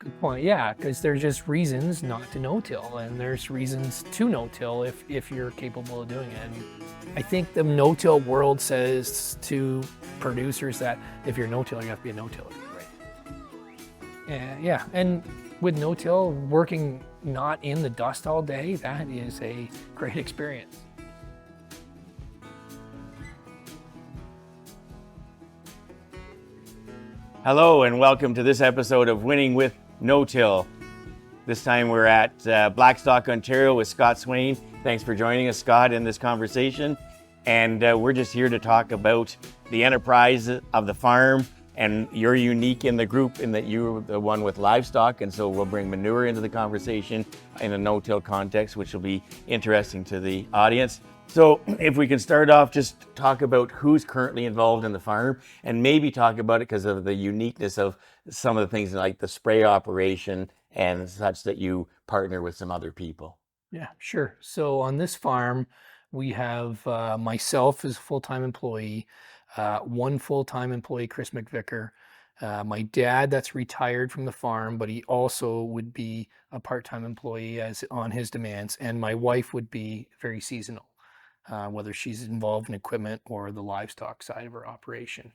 Good point. Yeah, because there's just reasons not to no-till, and there's reasons to no-till if you're capable of doing it. And I think the no-till world says to producers that if you're no-till, you have to be a no-tiller. And yeah, and with no-till, working not in the dust all day, that is a great experience. Hello and welcome to this episode of Winning with No-Till. This time we're at Blackstock, Ontario with Scott Swain. Thanks for joining us, Scott, in this conversation. And we're just here to talk about the enterprise of the farm, and you're unique in the group in that you're the one with livestock, and so we'll bring manure into the conversation in a no-till context, which will be interesting to the audience. So if we can start off, just talk about who's currently involved in the farm and maybe talk about it because of the uniqueness of some of the things like the spray operation and such that you partner with some other people. Yeah, sure. So on this farm, we have myself as a full-time employee, one full-time employee, Chris McVicker, my dad that's retired from the farm, but he also would be a part-time employee as on his demands, and my wife would be very seasonal. Whether she's involved in equipment or the livestock side of her operation.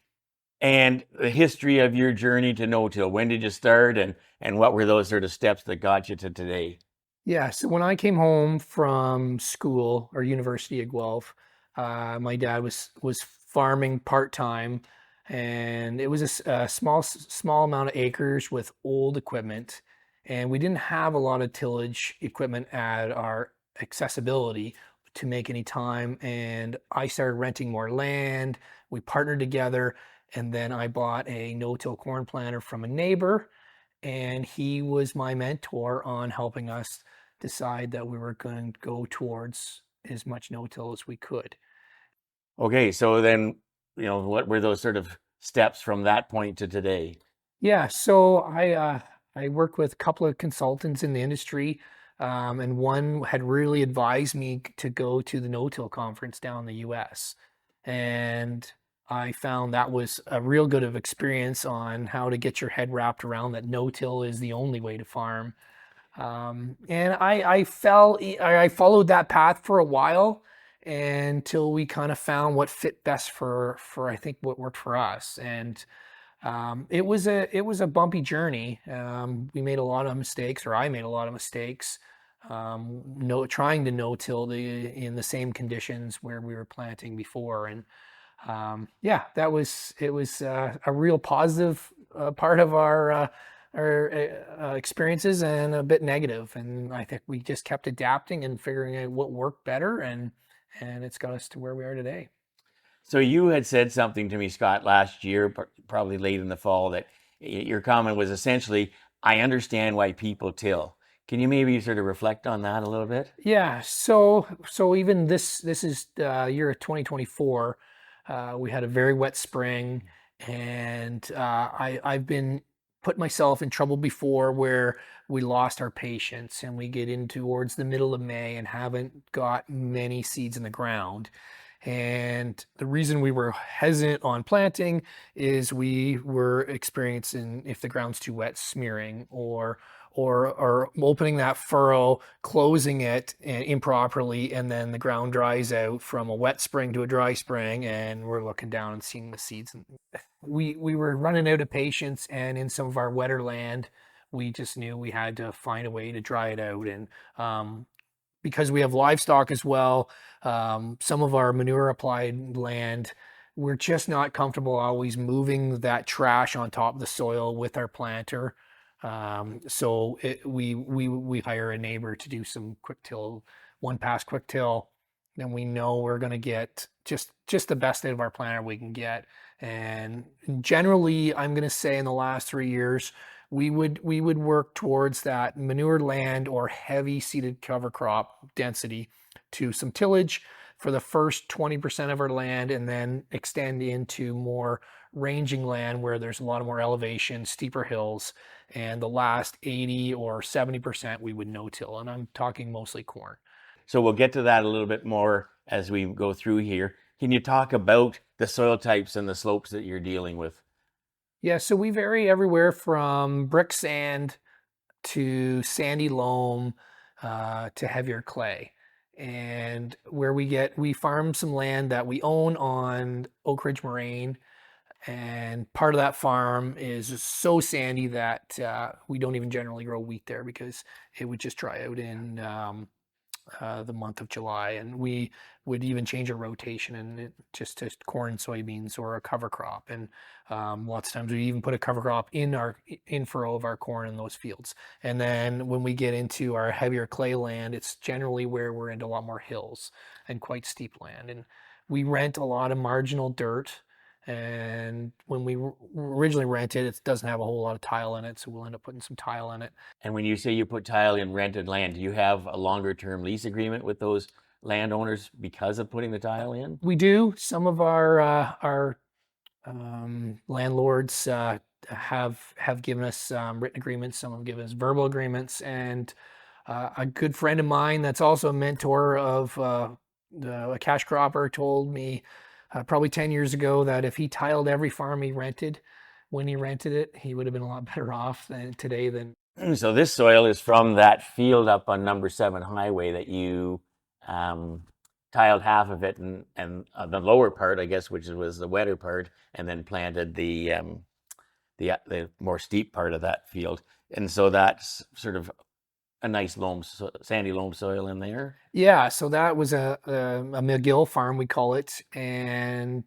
And the history of your journey to no-till, when did you start and what were those sort of steps that got you to today? Yeah, so when I came home from school or University of Guelph, my dad was farming part-time, and it was a small amount of acres with old equipment, and we didn't have a lot of tillage equipment at our accessibility to make any time. And I started renting more land. We partnered together, and then I bought a no-till corn planter from a neighbor, and he was my mentor on helping us decide that we were going to go towards as much no-till as we could. Okay, so then, what were those sort of steps from that point to today? Yeah, so I worked with a couple of consultants in the industry, and one had really advised me to go to the no-till conference down in the U.S. And I found that was a real good of experience on how to get your head wrapped around that no-till is the only way to farm. And I followed that path for a while until we kind of found what fit best for I think what worked for us. And it was a bumpy journey. We made a lot of mistakes, or I made a lot of mistakes. Trying to no-till in the same conditions where we were planting before, and yeah, it was a real positive part of our experiences, and a bit negative. And I think we just kept adapting and figuring out what worked better, and it's got us to where we are today. So you had said something to me, Scott, last year, probably late in the fall, that your comment was essentially, I understand why people till. Can you maybe sort of reflect on that a little bit? Yeah, so even this is year of 2024. We had a very wet spring, and I've been put myself in trouble before where we lost our patience and we get in towards the middle of May and haven't got many seeds in the ground. And the reason we were hesitant on planting is we were experiencing, if the ground's too wet, smearing, or opening that furrow, closing it improperly, and then the ground dries out from a wet spring to a dry spring, and we're looking down and seeing the seeds. We were running out of patience, and in some of our wetter land, we just knew we had to find a way to dry it out. And because we have livestock as well, some of our manure applied land, we're just not comfortable always moving that trash on top of the soil with our planter. We hire a neighbor to do some quick till, one pass quick till, and we know we're going to get just the best out of our planter we can get. And generally, I'm going to say in the last 3 years, we would work towards that manure land or heavy seeded cover crop density to some tillage for the first 20% of our land, and then extend into more ranging land where there's a lot of more elevation, steeper hills, and the last 80 or 70% we would no-till, and I'm talking mostly corn. So we'll get to that a little bit more as we go through here. Can you talk about the soil types and the slopes that you're dealing with? Yeah, so we vary everywhere from brick sand to sandy loam to heavier clay. And where we farm some land that we own on Oak Ridge Moraine, and part of that farm is just so sandy that we don't even generally grow wheat there because it would just dry out in the month of July, and we would even change a rotation just to corn and soybeans or a cover crop. And lots of times we even put a cover crop in our in furrow of our corn in those fields. And then when we get into our heavier clay land, it's generally where we're into a lot more hills and quite steep land. And we rent a lot of marginal dirt. And when we originally rented, it doesn't have a whole lot of tile in it, so we'll end up putting some tile in it. And when you say you put tile in rented land, do you have a longer term lease agreement with those landowners because of putting the tile in? We do. Some of our landlords have given us written agreements. Some have given us verbal agreements. And a good friend of mine, that's also a mentor of a cash cropper, told me probably 10 years ago that if he tiled every farm he rented when he rented it, he would have been a lot better off today than. So this soil is from that field up on number 7 highway that you tiled half of it, and the lower part, I guess, which was the wetter part, and then planted the more steep part of that field. And so that's sort of a nice loam, sandy loam soil in there. Yeah, so that was a McGill farm, we call it, and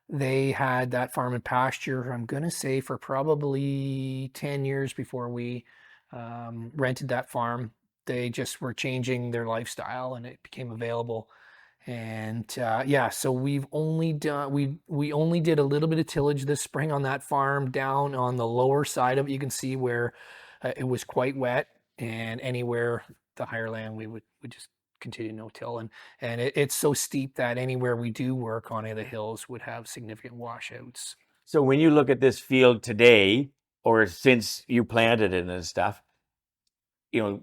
they had that farm and pasture, I'm going to say, for probably 10 years before we rented that farm. They just were changing their lifestyle and it became available. And yeah, so we only did a little bit of tillage this spring on that farm down on the lower side of it. You can see where it was quite wet, and anywhere the higher land we would just continue no till, and it's so steep that anywhere we do work on any of the hills would have significant washouts. So when you look at this field today, or since you planted it and stuff, you know,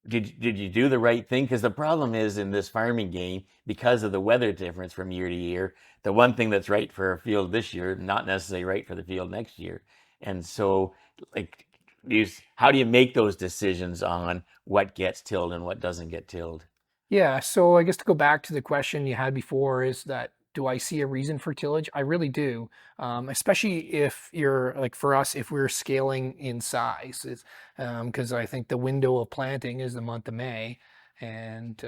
did you do the right thing? Because the problem is in this farming game, because of the weather difference from year to year, the one thing that's right for a field this year, not necessarily right for the field next year. And so, like, how do you make those decisions on what gets tilled and what doesn't get tilled? Yeah, so I guess to go back to the question you had before, is that do I see a reason for tillage? I really do, especially if you're like for us, if we're scaling in size, because I think the window of planting is the month of May, and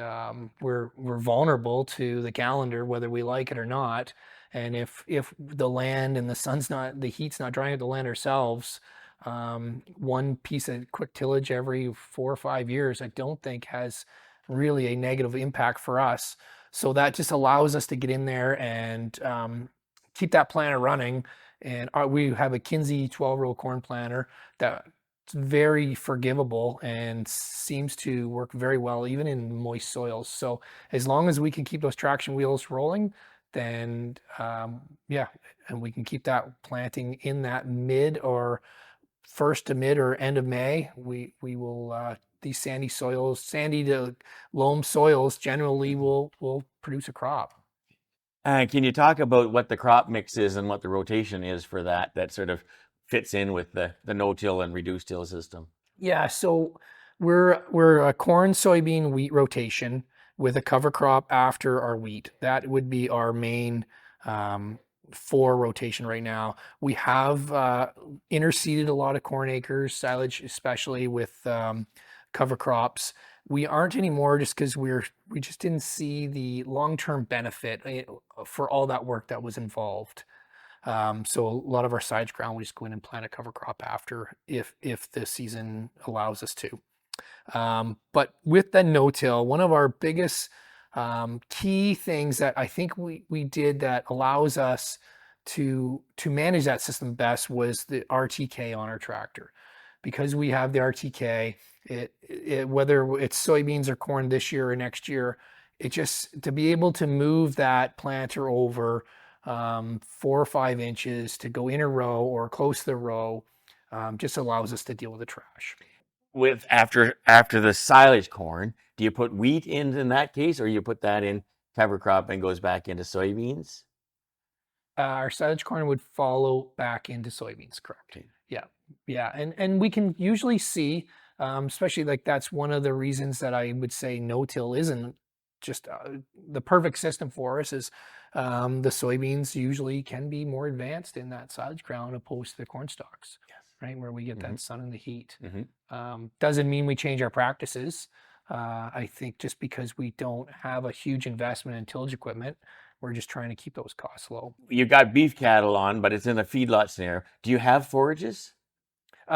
we're vulnerable to the calendar whether we like it or not. And if the land and the heat's not drying out the land ourselves, one piece of quick tillage every 4 or 5 years, I don't think has really a negative impact for us. So that just allows us to get in there and keep that planter running. And we have a Kinsey 12-row corn planter that's very forgivable and seems to work very well even in moist soils. So as long as we can keep those traction wheels rolling, then yeah, and we can keep that planting in that mid or first to mid or end of May, we will these sandy to loam soils generally will produce a crop. Can you talk about what the crop mix is and what the rotation is for that sort of fits in with the no-till and reduced-till system? Yeah, so we're a corn, soybean, wheat rotation with a cover crop after our wheat. That would be our main for rotation right now. We have interseeded a lot of corn acres, silage especially, with cover crops. We aren't anymore just because we just didn't see the long-term benefit for all that work that was involved. So a lot of our silage ground, we just go in and plant a cover crop after if the season allows us to. But with the no-till, one of our biggest key things that I think we did that allows us to manage that system best was the RTK on our tractor. Because we have the RTK, whether it's soybeans or corn this year or next year, it just to be able to move that planter over 4 or 5 inches to go in a row or close to the row just allows us to deal with the trash. With after the silage corn, do you put wheat in that case, or you put that in cover crop and goes back into soybeans? Our silage corn would follow back into soybeans, correct? Okay. Yeah. Yeah, and we can usually see, especially like that's one of the reasons that I would say no-till isn't just the perfect system for us is the soybeans usually can be more advanced in that silage ground opposed to the corn stalks, Yes. right? Where we get Hmm. that sun and the heat. Hmm. Doesn't mean we change our practices. I think just because we don't have a huge investment in tillage equipment, we're just trying to keep those costs low. You've got beef cattle on, but it's in a feedlot scenario. Do you have forages?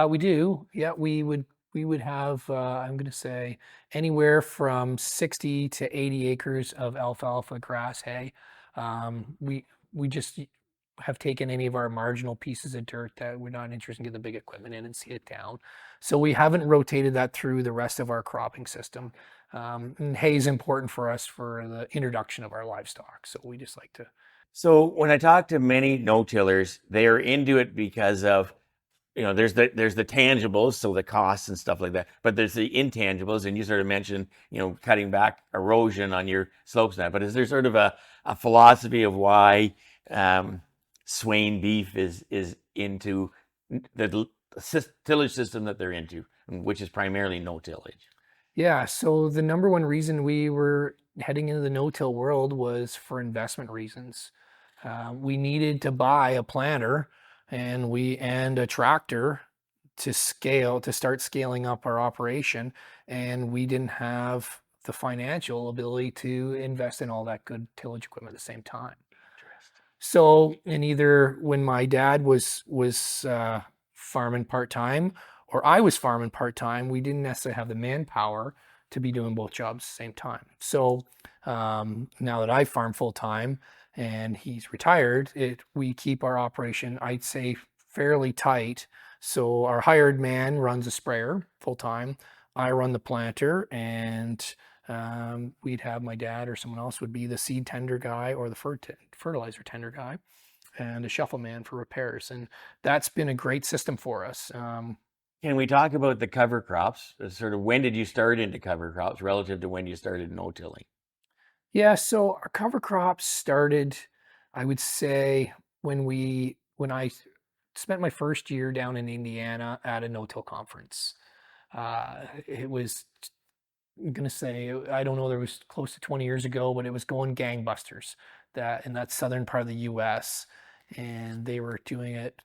We do. Yeah, we would have I'm going to say anywhere from 60 to 80 acres of alfalfa grass hay. We just have taken any of our marginal pieces of dirt that we're not interested in getting the big equipment in and seed it down. So we haven't rotated that through the rest of our cropping system. And hay is important for us for the introduction of our livestock. So we just like to. So when I talk to many no-tillers, they are into it because of, there's the tangibles, so the costs and stuff like that, but there's the intangibles, and you sort of mentioned, cutting back erosion on your slopes now. But is there sort of a philosophy of why Swain Beef is into the tillage system that they're into, which is primarily no tillage? Yeah, so the number one reason we were heading into the no-till world was for investment reasons. We needed to buy a planter and a tractor to start scaling up our operation, and we didn't have the financial ability to invest in all that good tillage equipment at the same time. Interesting. So, and either when my dad was farming part time, or I was farming part time, we didn't necessarily have the manpower to be doing both jobs at the same time. So now that I farm full time and he's retired, we keep our operation, I'd say, fairly tight. So our hired man runs a sprayer full time. I run the planter, and we'd have my dad or someone else would be the seed tender guy or the fertilizer tender guy, and a shuffle man for repairs. And that's been a great system for us. Can we talk about the cover crops? Sort of when did you start into cover crops relative to when you started no-tilling? Yeah, so our cover crops started, I would say, when I spent my first year down in Indiana at a no-till conference. It was I'm gonna say I don't know, there was close to 20 years ago, but it was going gangbusters that in that southern part of the U.S. and they were doing it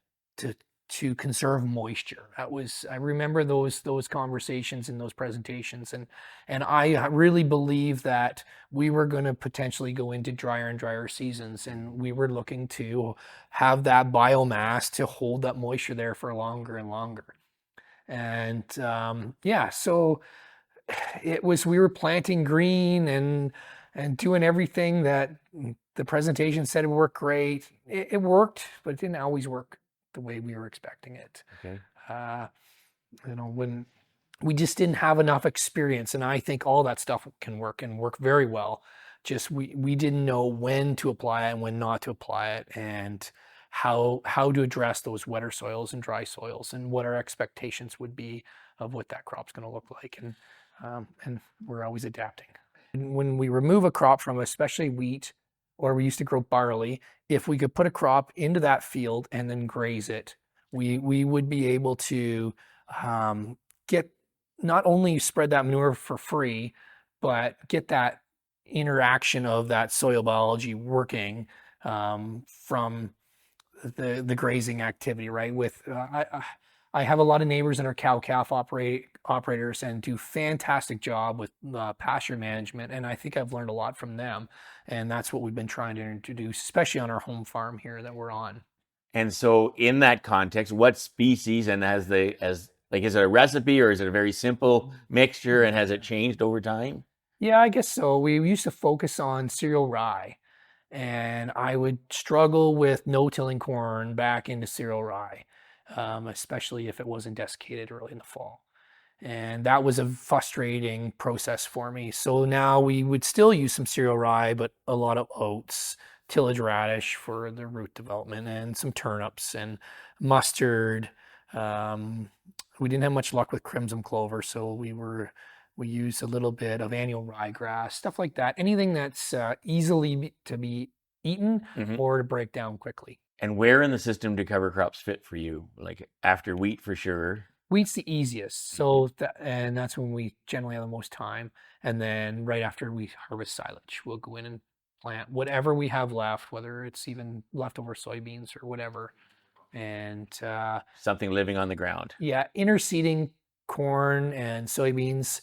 to conserve moisture. I remember those conversations and those presentations, and I really believe that we were going to potentially go into drier and drier seasons, and we were looking to have that biomass to hold that moisture there for longer and longer. And yeah, so we were planting green and doing everything that the presentation said it would work great. It worked, but it didn't always work the way we were expecting it. Okay. Uh, when we just didn't have enough experience, and I think all that stuff can work and work very well. Just we didn't know when to apply it and when not to apply it, and how to address those wetter soils and dry soils, and what our expectations would be of what that crop's going to look like. And we're always adapting. And when we remove a crop from, especially wheat, or we used to grow barley, if we could put a crop into that field and then graze it, we would be able to get not only spread that manure for free, but get that interaction of that soil biology working from the grazing activity, right? I have a lot of neighbors that are cow calf operators and do fantastic job with pasture management, and I think I've learned a lot from them, and that's what we've been trying to introduce, especially on our home farm here that we're on. And so in that context, what species and as like, is it a recipe or is it a very simple mixture and has it changed over time? Yeah, I guess so. We used to focus on cereal rye, and I would struggle with no-tilling corn back into cereal rye, especially if it wasn't desiccated early in the fall. And that was a frustrating process for me. So now we would still use some cereal rye, but a lot of oats, tillage radish for the root development, and some turnips and mustard. Um, we didn't have much luck with crimson clover, so we used a little bit of annual ryegrass, stuff like that. Anything that's easily to be eaten Hmm. or to break down quickly. And where in the system do cover crops fit for you? Like after wheat for sure. Wheat's the easiest, so and that's when we generally have the most time. And then right after we harvest silage, we'll go in and plant whatever we have left, whether it's even leftover soybeans or whatever. And Something living on the ground. yeah, interseeding corn and soybeans,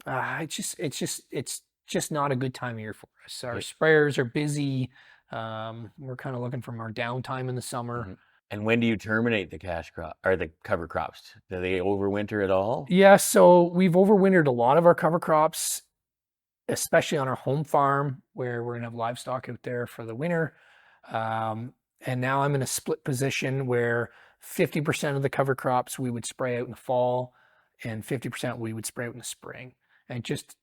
it's just not a good time of year for us. Our Okay. sprayers are busy. We're kind of looking for more downtime in the summer. Mhm. And when do you terminate the cash crop or the cover crops? Do they overwinter at all? Yeah, so we've overwintered a lot of our cover crops, especially on our home farm where we're gonna have livestock out there for the winter. And now I'm in a split position where 50% of the cover crops we would spray out in the fall, and 50% we would spray out in the spring. And just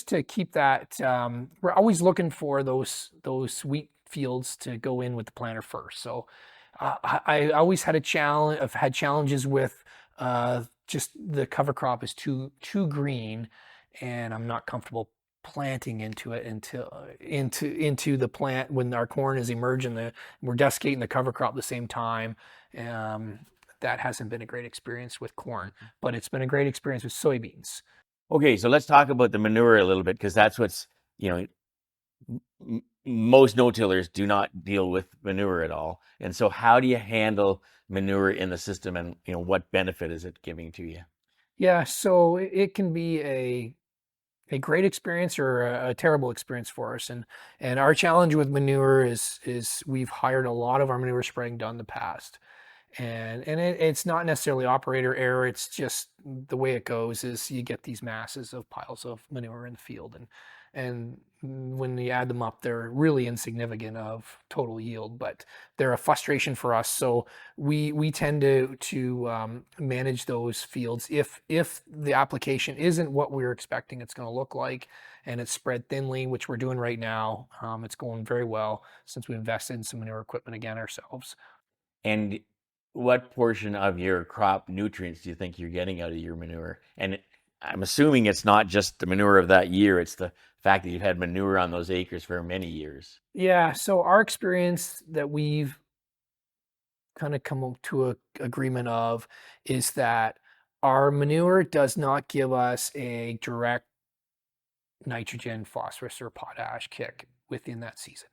to keep that, we're always looking for those wheat fields to go in with the planter first. So I always had a challenge. I've had challenges with just the cover crop is too green, and I'm not comfortable planting into it until into the plant when our corn is emerging. We're desiccating the cover crop at the same time. Um, that hasn't been a great experience with corn, but it's been a great experience with soybeans. Okay, so let's talk about the manure a little bit because that's what's, most no-tillers do not deal with manure at all. And so how do you handle manure in the system and, what benefit is it giving to you? Yeah, so it can be a great experience or a terrible experience for us. And our challenge with manure is we've hired a lot of our manure spraying done in the past. And it's not necessarily operator error. It's just the way it goes is you get these masses of piles of manure in the field, and when you add them up, they're really insignificant of total yield, but they're a frustration for us. So we tend to manage those fields if the application isn't what we're expecting it's going to look like, and it's spread thinly, which we're doing right now. It's going very well since we invested in some manure equipment again ourselves. And what portion of your crop nutrients do you think you're getting out of your manure? And I'm assuming it's not just the manure of that year, it's the fact that you've had manure on those acres for many years. Yeah, so our experience that we've kind of come up to a agreement of is that our manure does not give us a direct nitrogen, phosphorus, or potash kick within that season.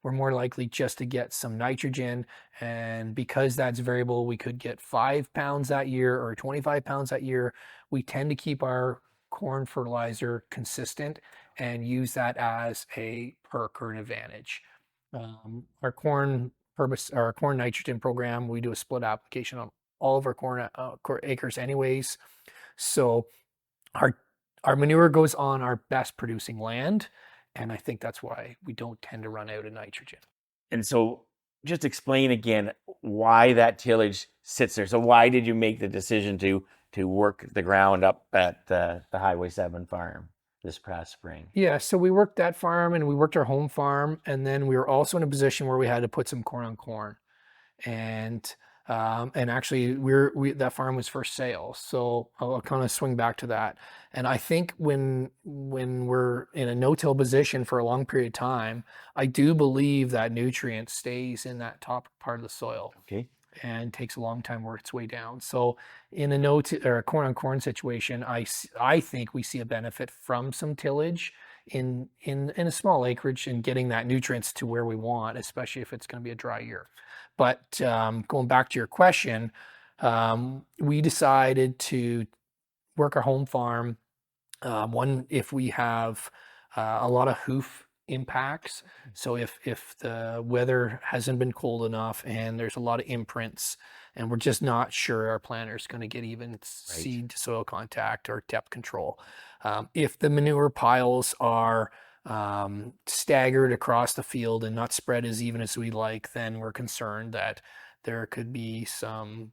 We're more likely just to get some nitrogen, and because that's variable, we could get 5 pounds that year or 25 pounds that year. We tend to keep our corn fertilizer consistent and use that as a perk or an advantage. Our corn our corn nitrogen program, we do a split application on all of our corn acres anyways. So our our manure goes on our best producing land, and I think that's why we don't tend to run out of nitrogen. And so just explain again why that tillage sits there. So why did you make the decision to work the ground up at the Highway 7 farm this past spring? Yeah, so we worked that farm and we worked our home farm, and then we were also in a position where we had to put some corn on corn. And actually we that farm was for sale, so I'll kind of swing back to that. And I think when we're in a no-till position for a long period of time, I do believe that nutrient stays in that top part of the soil Okay. and takes a long time to work its way down. So in a no or a corn on corn situation, I think we see a benefit from some tillage in a small acreage and getting that nutrients to where we want, especially if it's going to be a dry year. But going back to your question, we decided to work our home farm. One, if we have a lot of hoof impacts, so if the weather hasn't been cold enough and there's a lot of imprints, and we're just not sure our planter is going to get even seed to soil contact or depth control. If the manure piles are staggered across the field and not spread as even as we like, then we're concerned that there could be some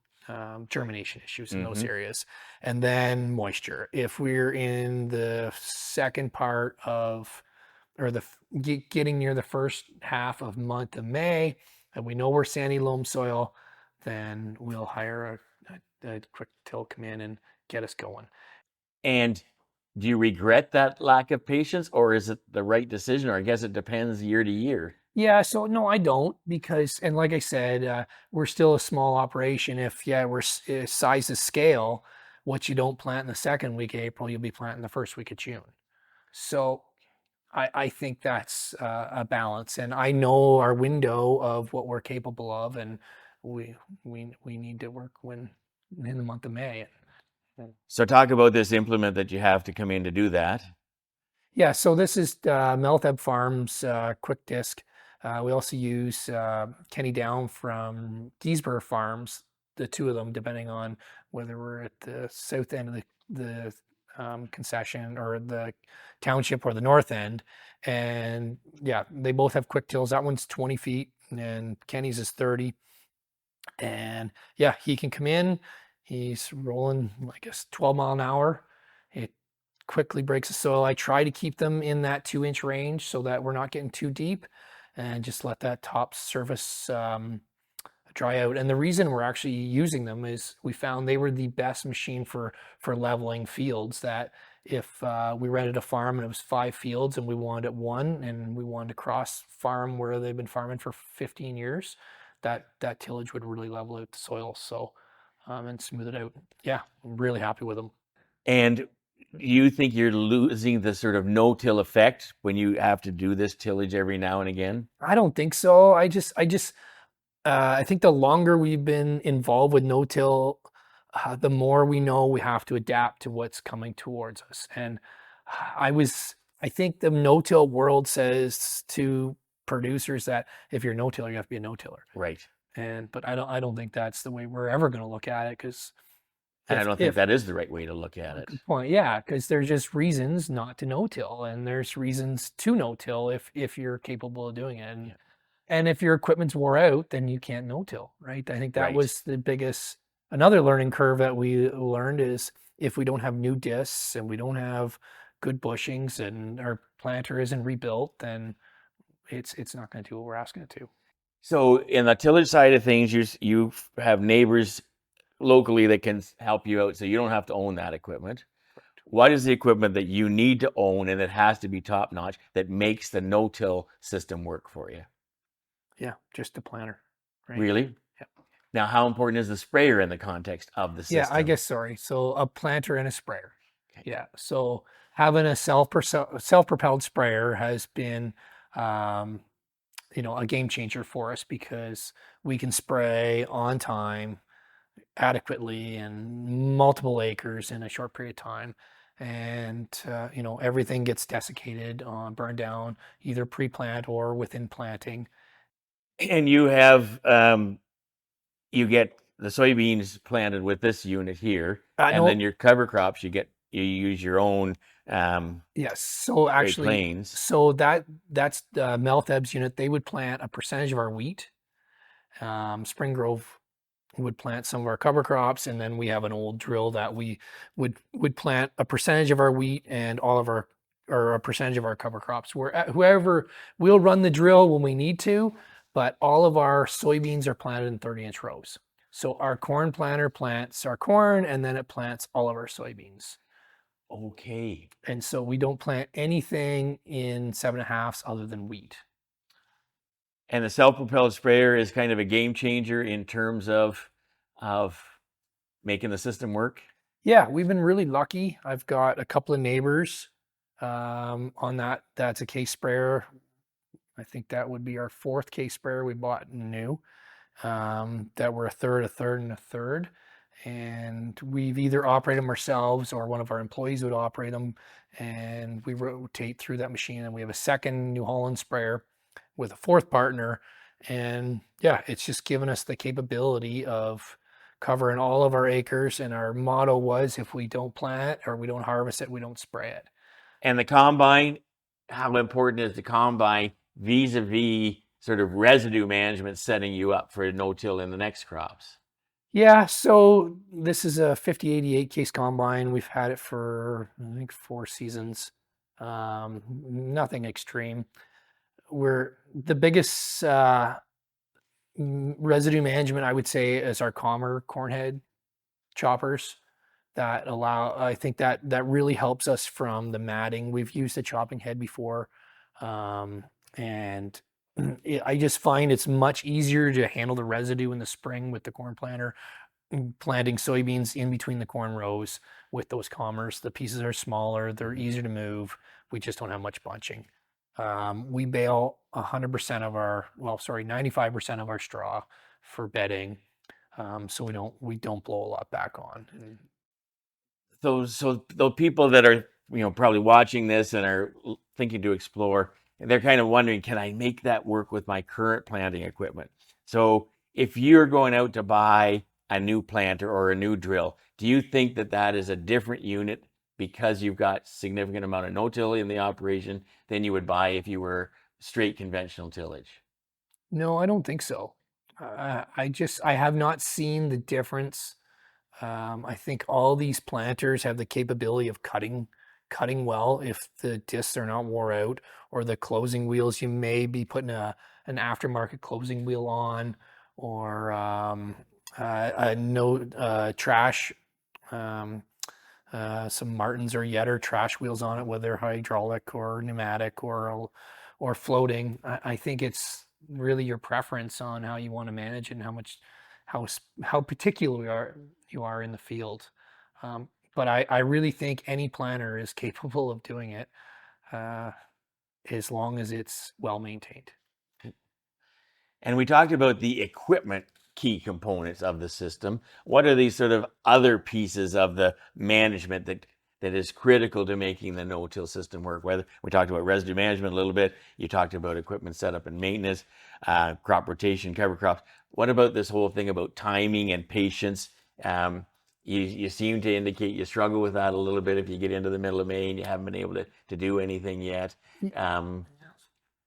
germination issues in those areas. And then moisture. If we're in the second part of, or getting near the first half of month of May, and we know we're sandy loam soil, then we'll hire a quick till come in and get us going. And do you regret that lack of patience, or is it the right decision? Or I guess it depends year to year. Yeah, so no, I don't because, and like I said, we're still a small operation. If yeah, size to scale, what you don't plant in the second week of April, you'll be planting the first week of June. So I think that's a balance, and I know our window of what we're capable of, and we we need to work when in the month of May. So talk about this implement that you have to come in to do that. Yeah, so this is Meltheb Farms quick disc. We also use Kenny Down from Giesber Farms, the two of them, depending on whether we're at the south end of the concession or the township or the north end. And yeah, they both have quick tills. That one's 20 feet and Kenny's is 30. And yeah, he can come in. He's rolling, I guess, 12 mile an hour. It quickly breaks the soil. I try to keep them in that 2 inch range so that we're not getting too deep and just let that top surface dry out. And the reason we're actually using them is we found they were the best machine for leveling fields. That if we rented a farm and it was 5 fields and we wanted it one and we wanted to cross farm where they've been farming for 15 years, that tillage would really level out the soil. So and smooth it out. Yeah, I'm really happy with them. And you think you're losing the sort of no-till effect when you have to do this tillage every now and again? I don't think so. I think the longer we've been involved with no-till, the more we know we have to adapt to what's coming towards us. And I think the no-till world says to producers that if you're no-tiller, you have to be a no-tiller. Right. But I don't think that's the way we're ever going to look at it because And I if don't think that is the right way to look at it. good point, yeah, because there's just reasons not to no-till, and there's reasons to no-till if you're capable of doing it. And if your equipment's wore out, then you can't no-till, right? I think that Right. was the biggest, another learning curve that we learned is if we don't have new discs and we don't have good bushings and our planter isn't rebuilt, then it's not going to do what we're asking it to. So in the tillage side of things, you have neighbors locally that can help you out, so you don't have to own that equipment. What is the equipment that you need to own and it has to be top notch that makes the no-till system work for you? Yeah, just the planter, right? Really? Yeah. Now, how important is the sprayer in the context of the Yeah, I system? guess, sorry. So a planter and a sprayer. Okay. Yeah. So having a self-propelled sprayer has been, um, a game changer for us because we can spray on time, adequately, and multiple acres in a short period of time. And everything gets desiccated, burned down, either pre-plant or within planting. And you have you get the soybeans planted with this unit here, and then No, your cover crops you use your own yes. So Great actually, Plains. so that's the Meltheb's unit. They would plant a percentage of our wheat. Spring Grove would plant some of our cover crops, and then we have an old drill that we would plant a percentage of our wheat and all of our or a percentage of our cover crops. Whoever we'll run the drill when we need to, but all of our soybeans are planted in 30-inch rows. So our corn planter plants our corn, and then it plants all of our soybeans. Okay. And so we don't plant anything in 7.5s other than wheat. And the self-propelled sprayer is kind of a game changer in terms of making the system work. Yeah, we've been really lucky. I've got a couple of neighbors on that. That's a case sprayer. I think that would be our fourth case sprayer we bought new. That were a third, and a third. And we've either operated them ourselves or one of our employees would operate them. And we rotate through that machine. And we have a second New Holland sprayer with a fourth partner. And yeah, it's just given us the capability of covering all of our acres. And our motto was if we don't plant or we don't harvest it, we don't spray it. And the combine, how important is the combine vis-a-vis sort of residue management setting you up for no-till in the next crops? Yeah, so this is a 5088 case combine. We've had it for, I think, 4 seasons. Nothing extreme. We're the biggest residue management, I would say, is our Commer cornhead choppers that allow, I think that really helps us from the matting. We've used a chopping head before, and I just find it's much easier to handle the residue in the spring with the corn planter. Planting soybeans in between the corn rows with those comers. The pieces are smaller, they're easier to move. We just don't have much bunching. We bale 100% of our, well, sorry, 95% of our straw for bedding, so we don't blow a lot back on. So the people that are probably watching this and are thinking to explore, they're kind of wondering, can I make that work with my current planting equipment? So if you're going out to buy a new planter or a new drill, do you think that that is a different unit because you've got significant amount of no-till in the operation than you would buy if you were straight conventional tillage? No, I don't think so. I have not seen the difference. I think all these planters have the capability of cutting well if the discs are not wore out, or the closing wheels, you may be putting an aftermarket closing wheel on, or a no trash, um, some Martins or Yetter trash wheels on it, whether hydraulic or pneumatic or floating. I think it's really your preference on how you want to manage it and how particular you are in the field. But I really think any planner is capable of doing it, uh, as long as it's well maintained. And we talked about the equipment key components of the system. What are these sort of other pieces of the management that is critical to making the no-till system work? Whether we talked about residue management a little bit, you talked about equipment setup and maintenance, crop rotation, cover crops. What about this whole thing about timing and patience? You seem to indicate you struggle with that a little bit if you get into the middle of May and you haven't been able to do anything yet. Um,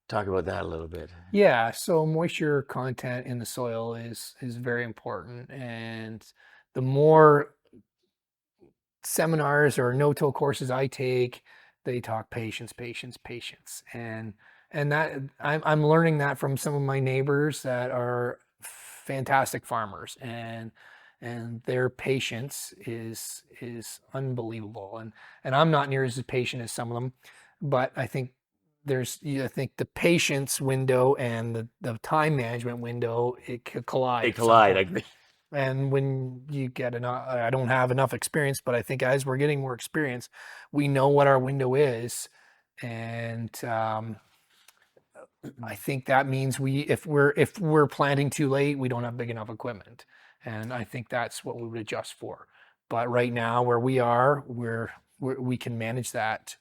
Talk about that a little bit. Yeah, so moisture content in the soil is very important, and the more seminars or no-till courses I take, they talk patience, patience, patience, and that I'm learning that from some of my neighbors that are fantastic farmers, and their patience is unbelievable, and I'm not near as patient as some of them, but I think I think the patience window and the time management window, it could collide They at some collide. I point. agree. And when you get enough, I don't have enough experience, but I think as we're getting more experience, we know what our window is. And I think that means if we're planting too late, we don't have big enough equipment. And I think that's what we would adjust for. But right now, where we are, we can manage that.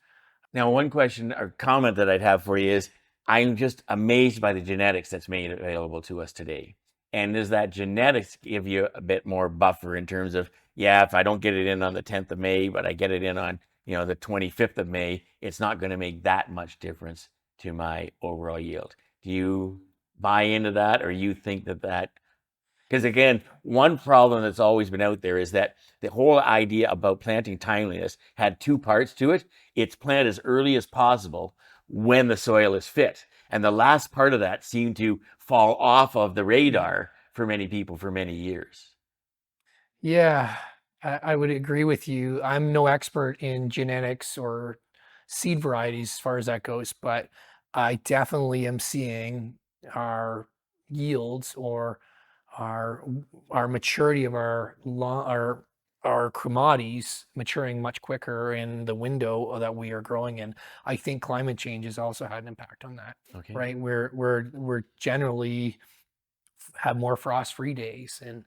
Now, one question or comment that I'd have for you is I'm just amazed by the genetics that's made available to us today. And does that genetics give you a bit more buffer in terms of, yeah, if I don't get it in on the 10th of May, but I get it in on, the 25th of May, it's not going to make that much difference to my overall yield. Do you buy into that, or you think that because again, one problem that's always been out there is that the whole idea about planting timeliness had two parts to it. It's plant as early as possible when the soil is fit. And the last part of that seemed to fall off of the radar for many people for many years. Yeah, I would agree with you. I'm no expert in genetics or seed varieties as far as that goes, but I definitely am seeing our yields or our our maturity of our commodities maturing much quicker in the window that we are growing in. I think climate change has also had an impact on that, Okay. right? We're generally have more frost-free days, and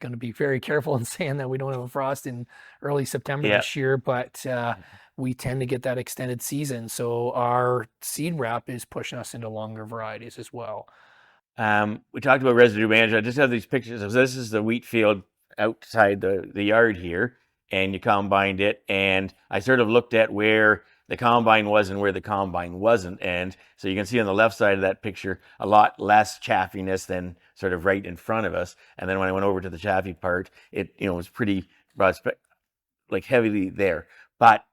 going to be very careful in saying that we don't have a frost in early September Yeah. this year, but we tend to get that extended season. So our seed wrap is pushing us into longer varieties as well. We talked about residue management. I just have these pictures of this is the wheat field outside the yard here, and you combined it. And I sort of looked at where the combine was and where the combine wasn't. And so you can see on the left side of that picture a lot less chaffiness than sort of right in front of us. And then when I went over to the chaffy part, it was pretty like heavily there. But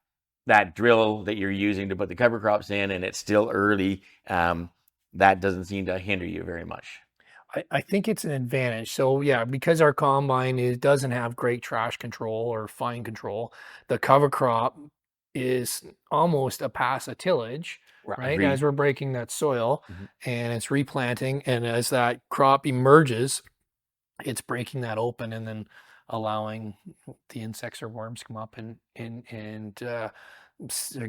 that drill that you're using to put the cover crops in, and it's still early. That doesn't seem to hinder you very much. I think it's an advantage. So yeah, because our combine doesn't have great trash control or fine control, the cover crop is almost a pass of tillage, right? Agreed. As we're breaking that soil Mhm. and it's replanting, and as that crop emerges, it's breaking that open and then allowing the insects or worms come up and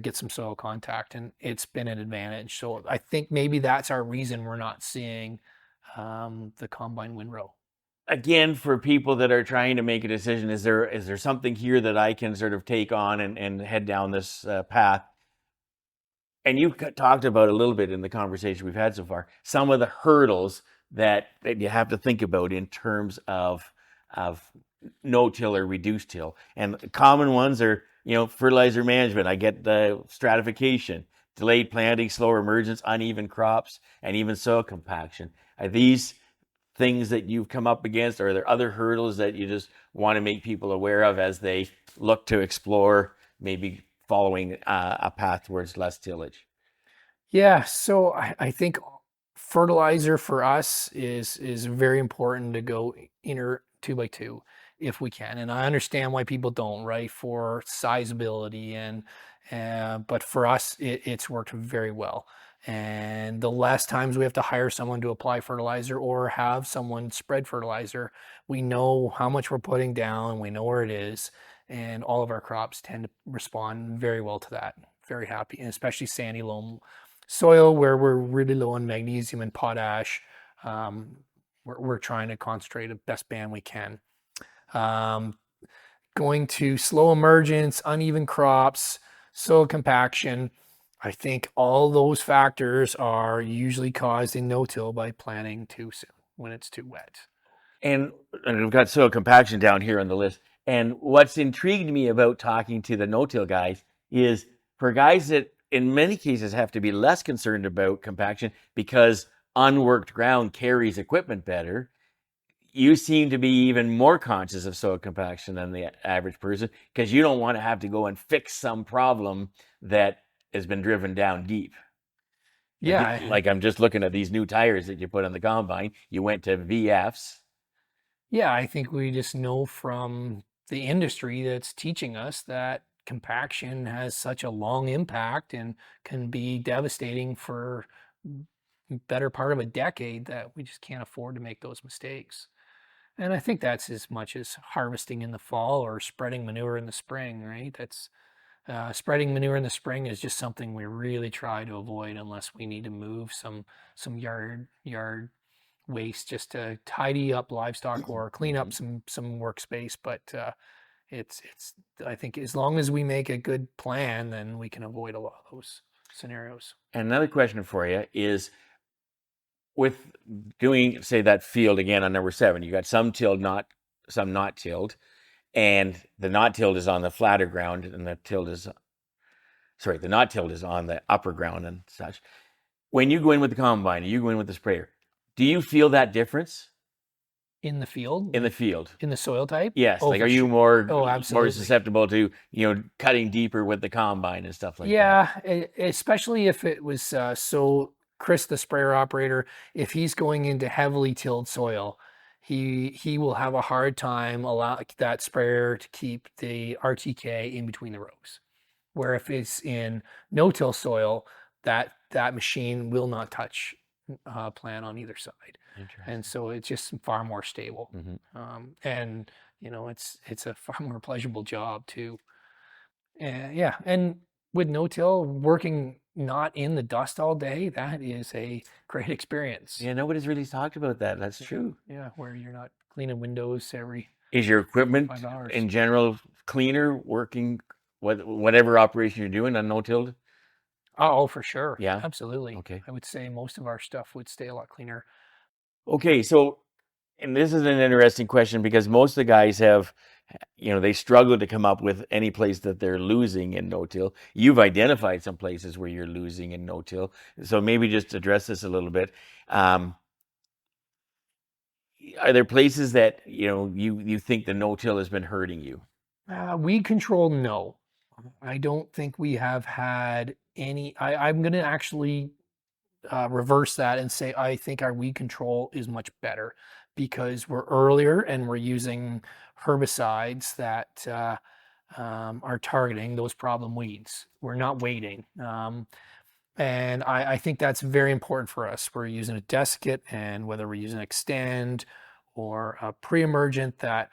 get some soil contact, and it's been an advantage. So I think maybe that's our reason we're not seeing the combine windrow. Again, for people that are trying to make a decision, is there something here that I can sort of take on and head down this path? And you've talked about a little bit in the conversation we've had so far, some of the hurdles that you have to think about in terms of no-till or reduced till. And common ones are, fertilizer management. I get the stratification, delayed planting, slower emergence, uneven crops, and even soil compaction. Are these things that you've come up against, or are there other hurdles that you just want to make people aware of as they look to explore maybe following a path towards less tillage? Yeah, so I think fertilizer for us is very important to go inner 2x2 if we can. And I understand why people don't, right? For sizability but for us it's worked very well. And the less times we have to hire someone to apply fertilizer or have someone spread fertilizer, we know how much we're putting down, we know where it is, and all of our crops tend to respond very well to that. Very happy, and especially sandy loam soil where we're really low on magnesium and potash. We're trying to concentrate the best band we can. Um, Going to slow emergence, uneven crops, soil compaction. I think all those factors are usually caused in no-till by planting too soon when it's too wet. And, we've got soil compaction down here on the list. And what's intrigued me about talking to the no-till guys is for guys that in many cases have to be less concerned about compaction because unworked ground carries equipment better, you seem to be even more conscious of soil compaction than the average person because you don't want to have to go and fix some problem that has been driven down deep. Yeah, Like I'm just looking at these new tires that you put on the combine. You went to VFs. Yeah, I think we just know from the industry that's teaching us that compaction has such a long impact and can be devastating for better part of a decade that we just can't afford to make those mistakes. And I think that's as much as harvesting in the fall or spreading manure in the spring, right? That's spreading manure in the spring is just something we really try to avoid unless we need to move some yard waste just to tidy up livestock or clean up some workspace. But it's I think as long as we make a good plan, then we can avoid a lot of those scenarios. And another question for you is with doing, say, that field again on number 7, you got some tilled, some not tilled, and the not tilled is on the flatter ground, and the not tilled is on the upper ground and such. When you go in with the combine, you go in with the sprayer, do you feel that difference In the field, in the like field? in the soil type? Yes, Oh, like are for you sure. more Oh, more absolutely. susceptible to cutting deeper with the combine and stuff like that? Yeah, especially if it was so Chris, the sprayer operator, if he's going into heavily tilled soil, he will have a hard time allow that sprayer to keep the RTK in between the rows. Where if it's in no-till soil, that machine will not touch plant on either side, and Interesting. so it's just far more stable. Hmm. And it's a far more pleasurable job too. Yeah, and with no-till, working not in the dust all day, that is a great experience. Yeah, nobody's really talked about that. That's Yeah, true. yeah, where you're not cleaning windows every Is your equipment 5 hours. in general cleaner working whatever operation you're doing on no-tilled? Oh, for sure. Yeah. Absolutely. Okay. I would say most of our stuff would stay a lot cleaner. Okay. So, and this is an interesting question because most of the guys have, they struggle to come up with any place that they're losing in no-till. You've identified some places where you're losing in no-till. So maybe just address this a little bit. Um, are there places that, you think the no-till has been hurting you? Weed control, no. I don't think we have had any. I'm going to actually reverse that and say I think our weed control is much better because we're earlier and we're using herbicides that are targeting those problem weeds. We're not waiting. And I think that's very important for us. We're using a desiccate, and whether we're using extend or a pre-emergent, that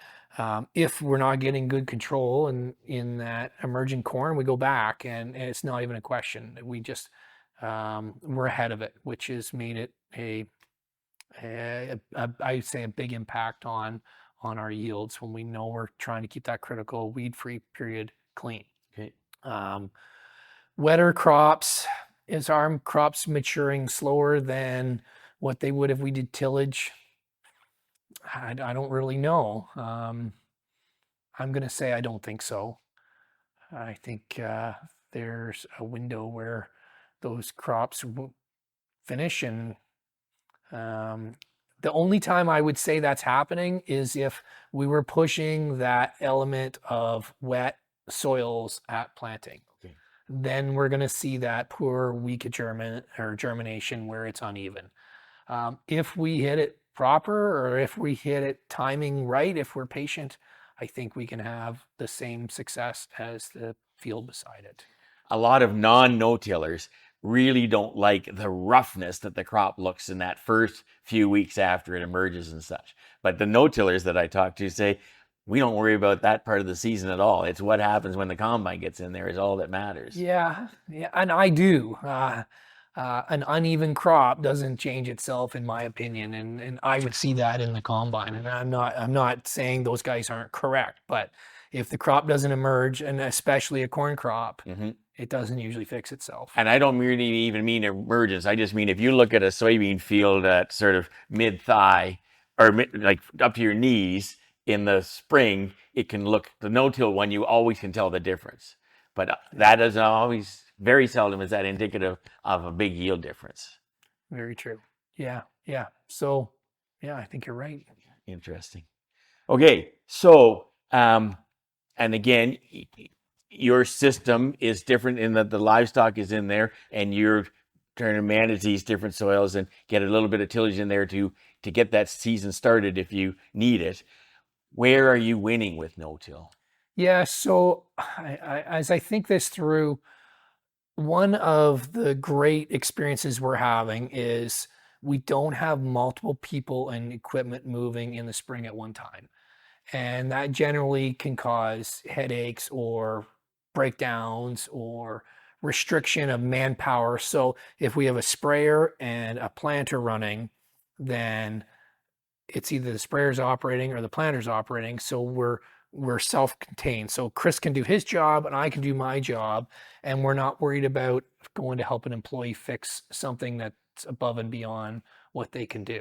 if we're not getting good control in that emerging corn, we go back, and it's not even a question. We just we're ahead of it, which has made it I'd say a big impact on our yields when we know we're trying to keep that critical weed-free period clean. Okay. Um, Wetter crops, is our crops maturing slower than what they would if we did tillage? I don't really know. I'm going to say I don't think so. I think there's a window where those crops finish, and the only time I would say that's happening is if we were pushing that element of wet soils at planting. Okay. Then we're going to see that poor weak germination where it's uneven. If we hit it proper, or if we hit it timing right, if we're patient, I think we can have the same success as the field beside it. A lot of non-no-tillers really don't like the roughness that the crop looks in that first few weeks after it emerges and such. But the no-tillers that I talk to say, we don't worry about that part of the season at all. It's what happens when the combine gets in there is all that matters. Yeah, and I do. An uneven crop doesn't change itself, in my opinion, and I would see that in the combine. And I'm not saying those guys aren't correct, but if the crop doesn't emerge, and especially a corn crop, it doesn't usually fix itself. And I don't really even mean emergence. I just mean if you look at a soybean field at sort of mid-thigh or like up to your knees in the spring, it can look, the no-till one, you always can tell the difference. But that doesn't always, very seldom is that indicative of a big yield difference. Very true. Yeah, yeah. So, yeah, I think you're right. Interesting. Okay, so, and again, your system is different in that the livestock is in there, and you're trying to manage these different soils and get a little bit of tillage in there to get that season started if you need it. Where are you winning with no-till? Yeah, so as I think this through, one of the great experiences we're having is we don't have multiple people and equipment moving in the spring at one time. And that generally can cause headaches or breakdowns or restriction of manpower. So if we have a sprayer and a planter running, then it's either the sprayer's operating or the planter's operating. So we're self-contained. So Chris can do his job and I can do my job, and we're not worried about going to help an employee fix something that's above and beyond what they can do.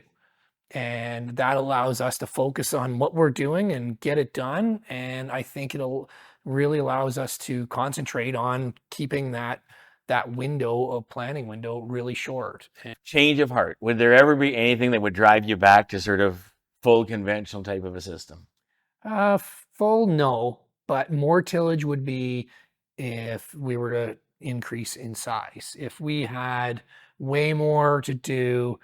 And that allows us to focus on what we're doing and get it done. And I think it'll really allows us to concentrate on keeping that window of planning window really short. Change of heart. Would there ever be anything that would drive you back to sort of full conventional type of a system? Full no, but more tillage would be if we were to increase in size. If we had way more to do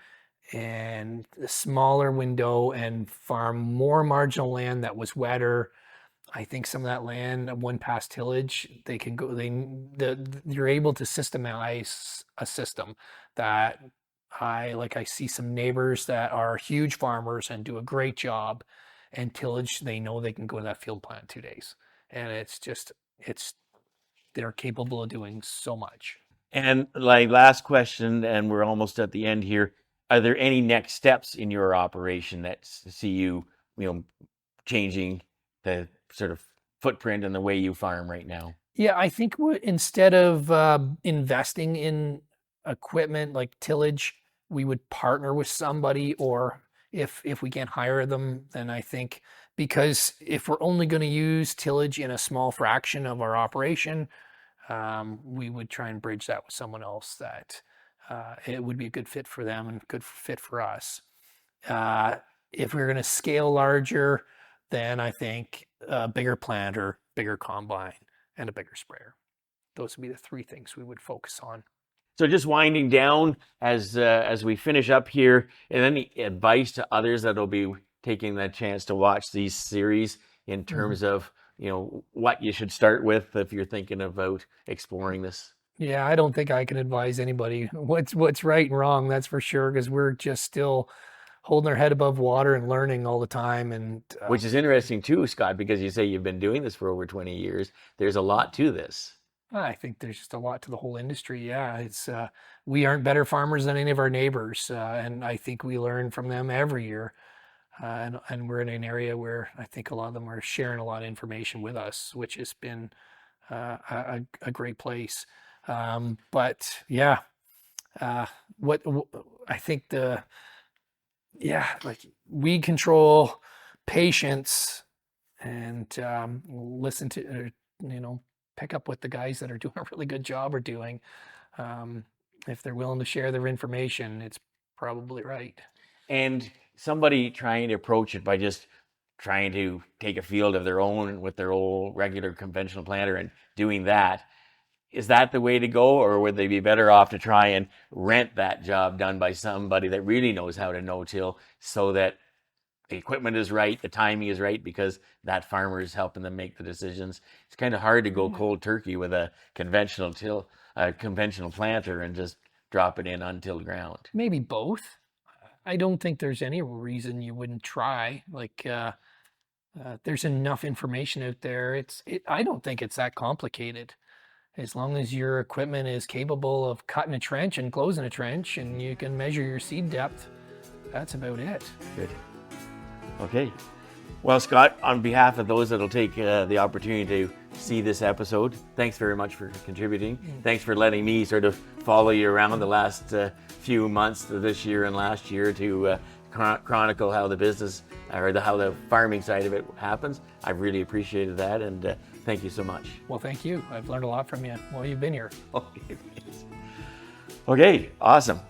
and a smaller window and farm more marginal land that was wetter, I think some of that land, one past tillage, they can go. You're able to systemize a system that I see some neighbors that are huge farmers and do a great job, and tillage, they know they can go to that field plant in 2 days, and they're capable of doing so much. And like last question, and we're almost at the end here. Are there any next steps in your operation that see you, changing the sort of footprint and the way you farm right now? Yeah, I think instead of investing in equipment like tillage, we would partner with somebody, or if we can't hire them, then I think, because if we're only going to use tillage in a small fraction of our operation, we would try and bridge that with someone else that it would be a good fit for them and good fit for us. If we're going to scale larger, then I think a bigger planter, bigger combine, and a bigger sprayer. Those would be the three things we would focus on. So just winding down as we finish up here, and any advice to others that will be taking the chance to watch these series in terms of what you should start with if you're thinking about exploring this? Yeah, I don't think I can advise anybody what's right and wrong. That's for sure, because we're just still holding our head above water and learning all the time. And Which is interesting too, Scott, because you say you've been doing this for over 20 years. There's a lot to this. I think there's just a lot to the whole industry. Yeah, it's we aren't better farmers than any of our neighbors, and I think we learn from them every year. And we're in an area where I think a lot of them are sharing a lot of information with us, which has been a great place. But yeah, what I think like weed control, patience, and listen to, pick up what the guys that are doing a really good job are doing. If they're willing to share their information, it's probably right. And somebody trying to approach it by just trying to take a field of their own with their old regular conventional planter and doing that, is that the way to go, or would they be better off to try and rent that job done by somebody that really knows how to no-till, so that the equipment is right, the timing is right, because that farmer is helping them make the decisions? It's kind of hard to go cold turkey with a conventional conventional planter and just drop it in untilled ground. Maybe both. I don't think there's any reason you wouldn't try. Like, there's enough information out there. I don't think it's that complicated. As long as your equipment is capable of cutting a trench and closing a trench, and you can measure your seed depth, that's about it. Good. Okay. Well, Scott, on behalf of those that'll take the opportunity to see this episode, thanks very much for contributing. Thanks for letting me sort of follow you around the last few months of this year and last year to chronicle how the business, or how the farming side of it happens. I've really appreciated that, and thank you so much. Well, thank you. I've learned a lot from you while you've been here. Okay, awesome.